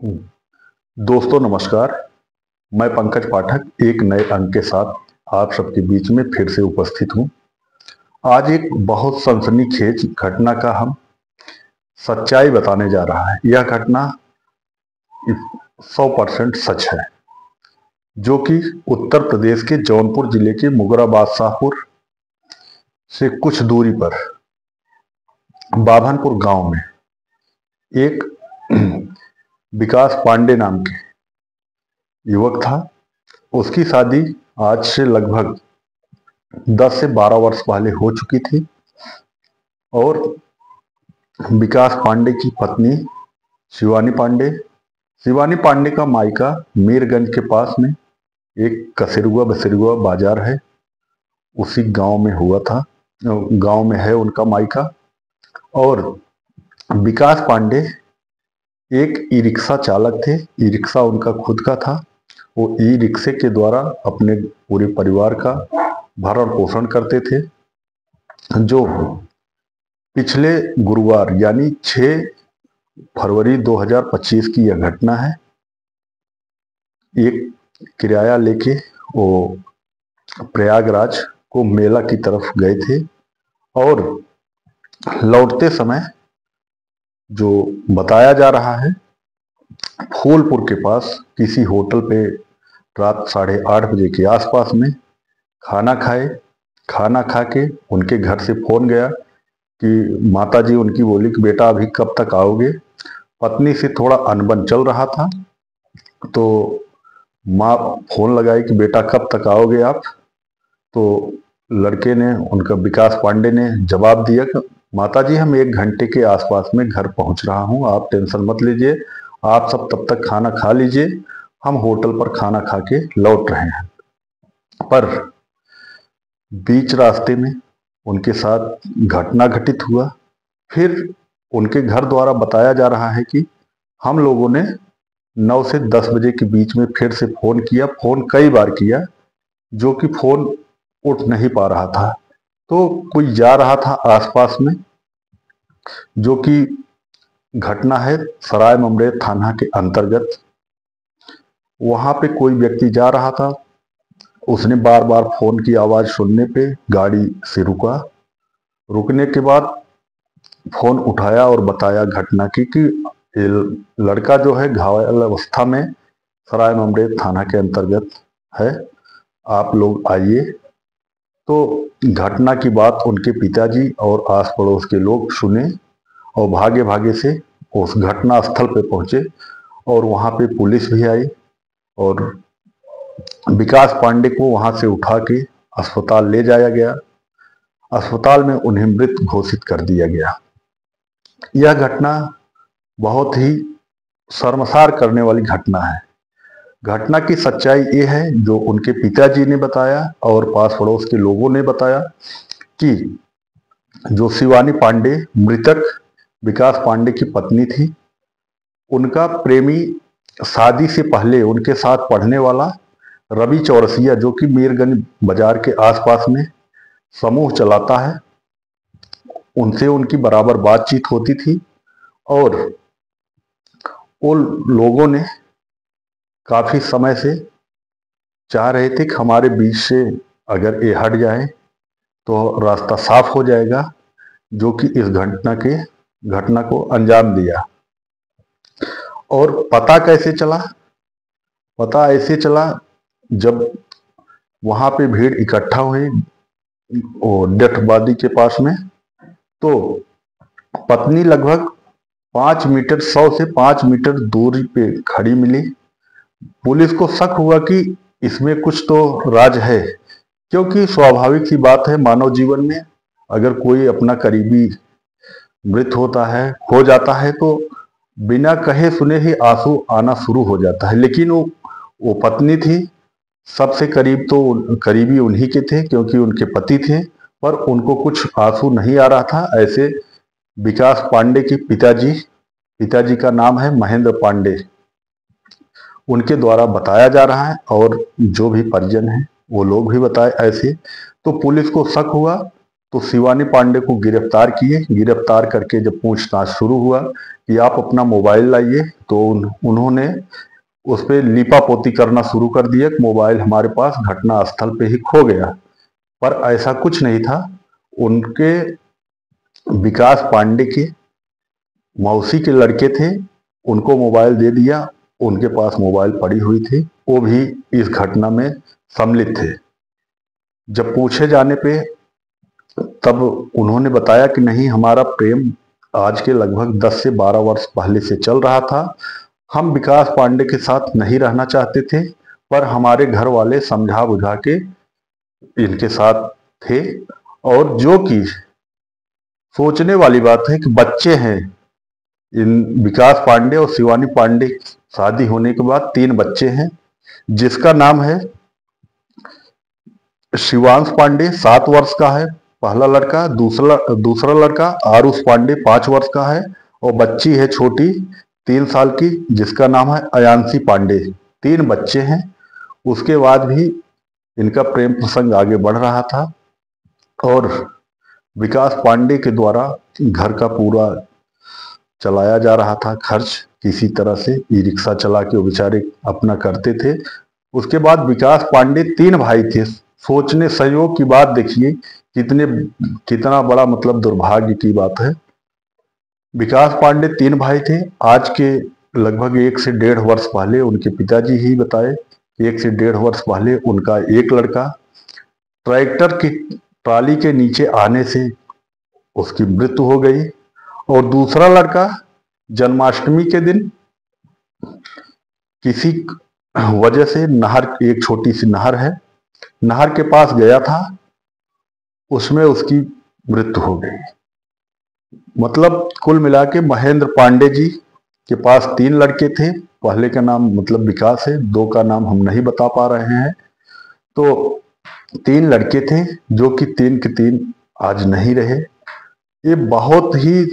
दोस्तों नमस्कार। मैं पंकज पाठक एक नए अंक के साथ आप सबके बीच में फिर से उपस्थित हूं। आज एक बहुत सनसनीखेज घटना का हम सच्चाई बताने जा रहा है। यह घटना 100% सच है, जो कि उत्तर प्रदेश के जौनपुर जिले के मुगरा शाहपुर से कुछ दूरी पर बाभनपुर गांव में एक विकास पांडे नाम के युवक था। उसकी शादी आज से लगभग 10 से 12 वर्ष पहले हो चुकी थी और विकास पांडे की पत्नी शिवानी पांडे का मायका मीरगंज के पास में एक कसेरुआ बसेरुआ बाजार है, उसी गांव में हुआ था। गांव में है उनका मायका। और विकास पांडे एक ई रिक्शा चालक थे। ई रिक्शा उनका खुद का था। वो ई रिक्शे के द्वारा अपने पूरे परिवार का भरण पोषण करते थे। जो पिछले गुरुवार यानी 6 फरवरी 2025 की यह घटना है। एक किराया लेके वो प्रयागराज को मेला की तरफ गए थे और लौटते समय, जो बताया जा रहा है, फूलपुर के पास किसी होटल पे रात 8:30 बजे के आसपास में खाना खाए। खाना खा के उनके घर से फोन गया कि माताजी उनकी बोली कि बेटा अभी कब तक आओगे। पत्नी से थोड़ा अनबन चल रहा था, तो माँ फोन लगाई कि बेटा कब तक आओगे आप। तो लड़के ने, उनका विकास पांडे ने जवाब दिया कि माताजी हम 1 घंटे के आसपास में घर पहुंच रहा हूं, आप टेंशन मत लीजिए, आप सब तब तक खाना खा लीजिए, हम होटल पर खाना खा के लौट रहे हैं। पर बीच रास्ते में उनके साथ घटना घटित हुआ। फिर उनके घर द्वारा बताया जा रहा है कि हम लोगों ने 9 से 10 बजे के बीच में फिर से फोन किया, फोन कई बार किया, जो कि फोन उठ नहीं पा रहा था। तो कोई जा रहा था आसपास में, जो कि घटना है सराय ममरेर थाना के अंतर्गत। वहां पे कोई व्यक्ति जा रहा था, उसने बार बार फोन की आवाज सुनने पे गाड़ी से रुका। रुकने के बाद फोन उठाया और बताया घटना की कि लड़का जो है घायल अवस्था में सराय ममरेर थाना के अंतर्गत है, आप लोग आइए। तो घटना की बात उनके पिताजी और आस पड़ोस के लोग सुने और भागे भागे से उस घटना स्थल पे पहुंचे और वहां पे पुलिस भी आई और विकास पांडे को वहां से उठा के अस्पताल ले जाया गया। अस्पताल में उन्हें मृत घोषित कर दिया गया। यह घटना बहुत ही शर्मसार करने वाली घटना है। घटना की सच्चाई ये है, जो उनके पिताजी ने बताया और पास पड़ोस के लोगों ने बताया, कि जो शिवानी पांडे मृतक विकास पांडे की पत्नी थी, उनका प्रेमी शादी से पहले उनके साथ पढ़ने वाला रवि चौरसिया, जो कि मीरगंज बाजार के आसपास में समूह चलाता है, उनसे उनकी बराबर बातचीत होती थी। और उन लोगों ने काफी समय से चाह रहे थे कि हमारे बीच से अगर ये हट जाए तो रास्ता साफ हो जाएगा, जो कि इस घटना को अंजाम दिया। और पता कैसे चला? पता ऐसे चला, जब वहां पे भीड़ इकट्ठा हुई डेथ बॉडी के पास में, तो पत्नी लगभग 5 मीटर 100 से 5 मीटर दूरी पे खड़ी मिली। पुलिस को शक हुआ कि इसमें कुछ तो राज है, क्योंकि स्वाभाविक सी बात है, मानव जीवन में अगर कोई अपना करीबी मृत होता है, खो जाता है, तो बिना कहे सुने ही आंसू आना शुरू हो जाता है। लेकिन वो पत्नी थी, सबसे करीब तो करीबी उन्हीं के थे, क्योंकि उनके पति थे, पर उनको कुछ आंसू नहीं आ रहा था। ऐसे विकास पांडे के पिताजी का नाम है महेंद्र पांडे, उनके द्वारा बताया जा रहा है, और जो भी परिजन हैं वो लोग भी बताए ऐसे। तो पुलिस को शक हुआ तो शिवानी पांडे को गिरफ्तार किए। गिरफ्तार करके जब पूछताछ शुरू हुआ कि आप अपना मोबाइल लाइए, तो उन्होंने उस पर लीपापोती करना शुरू कर दिया कि मोबाइल हमारे पास घटना स्थल पे ही खो गया। पर ऐसा कुछ नहीं था। उनके विकास पांडे के मौसी के लड़के थे, उनको मोबाइल दे दिया। उनके पास मोबाइल पड़ी हुई थी, वो भी इस घटना में सम्मिलित थे। जब पूछे जाने पे तब उन्होंने बताया कि नहीं, हमारा प्रेम आज के लगभग 10 से 12 वर्ष पहले से चल रहा था। हम विकास पांडे के साथ नहीं रहना चाहते थे, पर हमारे घर वाले समझा बुझा के इनके साथ थे। और जो कि सोचने वाली बात है कि बच्चे हैं, इन विकास पांडे और शिवानी पांडे शादी होने के बाद 3 बच्चे हैं, जिसका नाम है शिवांश पांडे 7 वर्ष का है पहला लड़का, दूसरा लड़का आरुष पांडे 5 वर्ष का है, और बच्ची है छोटी 3 साल की, जिसका नाम है अयांशी पांडे। 3 बच्चे हैं। उसके बाद भी इनका प्रेम प्रसंग आगे बढ़ रहा था और विकास पांडे के द्वारा घर का पूरा चलाया जा रहा था, खर्च किसी तरह से ई रिक्शा चला के वो बेचारे अपना करते थे। उसके बाद विकास पांडे 3 भाई थे। सोचने संयोग की बात देखिए, कितना बड़ा मतलब दुर्भाग्य की बात है। विकास पांडे 3 भाई थे। आज के लगभग 1 से 1.5 वर्ष पहले उनके पिताजी ही बताए, 1 से 1.5 वर्ष पहले उनका एक लड़का ट्रैक्टर की ट्राली के नीचे आने से उसकी मृत्यु हो गई, और दूसरा लड़का जन्माष्टमी के दिन किसी वजह से नहर, एक छोटी सी नहर है, नहर के पास गया था, उसमें उसकी मृत्यु हो गई। मतलब कुल मिला के महेंद्र पांडे जी के पास 3 लड़के थे। पहले का नाम मतलब विकास है, 2 का नाम हम नहीं बता पा रहे हैं। तो 3 लड़के थे, जो कि 3 के 3 आज नहीं रहे। ये बहुत ही